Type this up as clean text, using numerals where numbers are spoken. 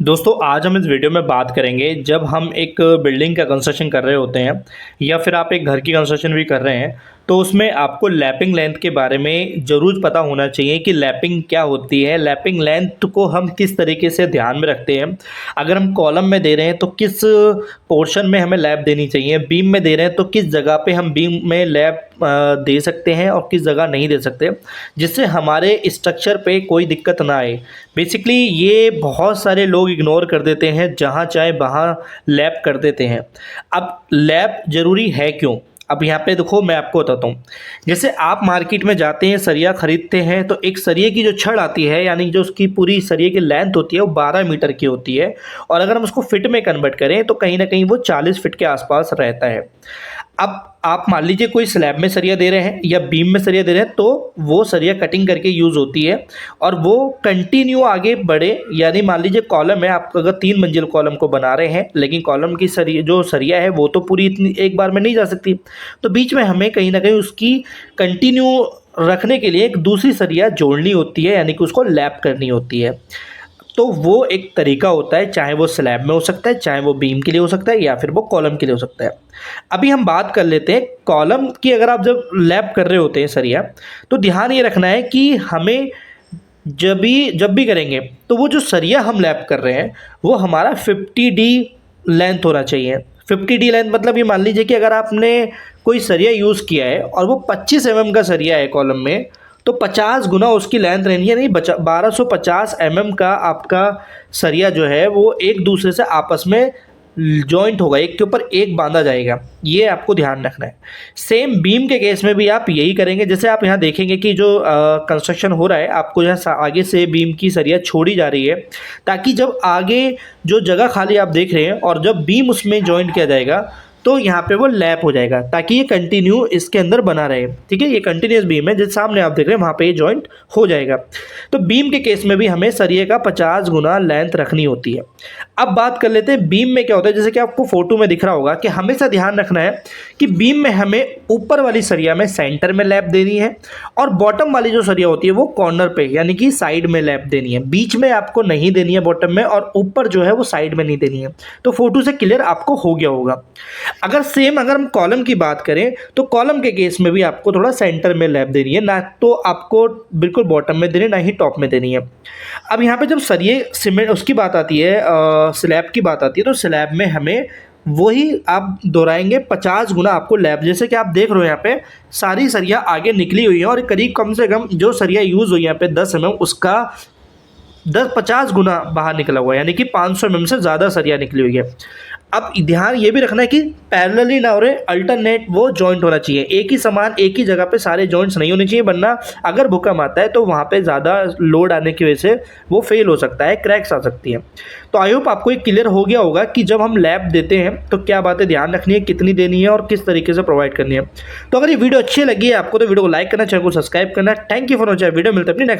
दोस्तों आज हम इस वीडियो में बात करेंगे जब हम एक बिल्डिंग का कंस्ट्रक्शन कर रहे होते हैं या फिर आप एक घर की कंस्ट्रक्शन भी कर रहे हैं तो उसमें आपको लैपिंग लेंथ के बारे में ज़रूर पता होना चाहिए कि लैपिंग क्या होती है। लैपिंग लेंथ को हम किस तरीके से ध्यान में रखते हैं। अगर हम कॉलम में दे रहे हैं तो किस पोर्शन में हमें लैप देनी चाहिए, बीम में दे रहे हैं तो किस जगह पे हम बीम में लैप दे सकते हैं और किस जगह नहीं दे सकते, जिससे हमारे स्ट्रक्चर पे कोई दिक्कत ना आए। बेसिकली ये बहुत सारे लोग इग्नोर कर देते हैं, जहाँ चाहे वहाँ लैप कर देते हैं। अब लैप ज़रूरी है क्यों? अब यहाँ पे देखो मैं आपको बताता हूँ। जैसे आप मार्केट में जाते हैं, सरिया खरीदते हैं, तो एक सरिये की जो छड़ आती है, यानी जो उसकी पूरी सरिये की लेंथ होती है वो 12 मीटर की होती है, और अगर हम उसको फिट में कन्वर्ट करें तो कहीं ना कहीं वो 40 फिट के आसपास रहता है। अब आप मान लीजिए कोई स्लैब में सरिया दे रहे हैं या बीम में सरिया दे रहे हैं, तो वो सरिया कटिंग करके यूज़ होती है और वो कंटिन्यू आगे बढ़े। यानी मान लीजिए कॉलम है, आप अगर 3 मंजिल कॉलम को बना रहे हैं, लेकिन कॉलम की सरिया जो सरिया है वो तो पूरी इतनी एक बार में नहीं जा सकती, तो बीच में हमें कहीं ना कहीं उसकी कंटिन्यू रखने के लिए एक दूसरी सरिया जोड़नी होती है, यानी कि उसको लैप करनी होती है। तो वो एक तरीका होता है, चाहे वो स्लैब में हो सकता है, चाहे वो बीम के लिए हो सकता है, या फिर वो कॉलम के लिए हो सकता है। अभी हम बात कर लेते हैं कॉलम की। अगर आप जब लैप कर रहे होते हैं सरिया, तो ध्यान ये रखना है कि हमें जब भी करेंगे तो वो जो सरिया हम लैप कर रहे हैं वो हमारा 50D लेंथ होना चाहिए। 50D लेंथ मतलब ये मान लीजिए कि अगर आपने कोई सरिया यूज़ किया है और वो 25 mm का सरिया है कॉलम में, तो 50 गुना उसकी लेंथ रहनी है। नहीं, 1250 mm का आपका सरिया जो है वो एक दूसरे से आपस में जॉइंट होगा, एक के ऊपर एक बांधा जाएगा। ये आपको ध्यान रखना है। सेम बीम के केस में भी आप यही करेंगे। जैसे आप यहाँ देखेंगे कि जो कंस्ट्रक्शन हो रहा है, आपको यहाँ आगे से बीम की सरिया छोड़ी जा रही है, ताकि जब आगे जो जगह खाली आप देख रहे हैं और जब बीम उसमें जॉइंट किया जाएगा तो यहाँ पे वो लैप हो जाएगा, ताकि ये कंटिन्यू इसके अंदर बना रहे। ठीक है, ये कंटिन्यूस बीम है, जिस सामने आप देख रहे हैं वहाँ पे ये जॉइंट हो जाएगा। तो बीम के केस में भी हमें सरिये का 50 गुना लेंथ रखनी होती है। अब बात कर लेते हैं बीम में क्या होता है। जैसे कि आपको फोटो में दिख रहा होगा कि हमेशा ध्यान रखना है कि बीम में हमें ऊपर वाली सरिया में सेंटर में लैप देनी है, और बॉटम वाली जो सरिया होती है वो कॉर्नर पे यानी कि साइड में लैप देनी है। बीच में आपको नहीं देनी है बॉटम में, और ऊपर जो है वो साइड में नहीं देनी है। तो फोटो से क्लियर आपको हो गया होगा। अगर हम कॉलम की बात करें तो कॉलम के केस में भी आपको थोड़ा सेंटर में लैप देनी है, ना तो आपको बिल्कुल बॉटम में देनी है, ना ही टॉप में देनी है। अब यहाँ पे जब सरिये सीमेंट उसकी बात आती है, स्लैब की बात आती है, तो स्लैब में हमें वही आप दोहराएंगे 50 गुना आपको लैप। जैसे कि आप देख रहे हो यहाँ पे सारी सरिया आगे निकली हुई है, और करीब कम से कम जो सरिया यूज़ हुई यहाँ पे 10 mm, उसका 50 गुना बाहर निकला हुआ है, यानी कि 500 mm से ज़्यादा सरिया निकली हुई है। अब ध्यान ये भी रखना है कि पैरेलली ना हो रहे, अल्टरनेट वो जॉइंट होना चाहिए। एक ही समान एक ही जगह पे सारे जॉइंट्स नहीं होने चाहिए, वरना अगर भूकंप आता है तो वहाँ पे ज़्यादा लोड आने की वजह से वो फेल हो सकता है, क्रैक्स आ सकती हैं। तो आई होप आपको एक क्लियर हो गया होगा कि जब हम लैप देते हैं तो क्या बातें ध्यान रखनी है, कितनी देनी है और किस तरीके से प्रोवाइड करनी है। तो अगर ये वीडियो अच्छी लगी है आपको तो वीडियो को लाइक करना, चैनल को सब्सक्राइब करना। Thank you for watching. Video मिलता है अपनी नेक्स्ट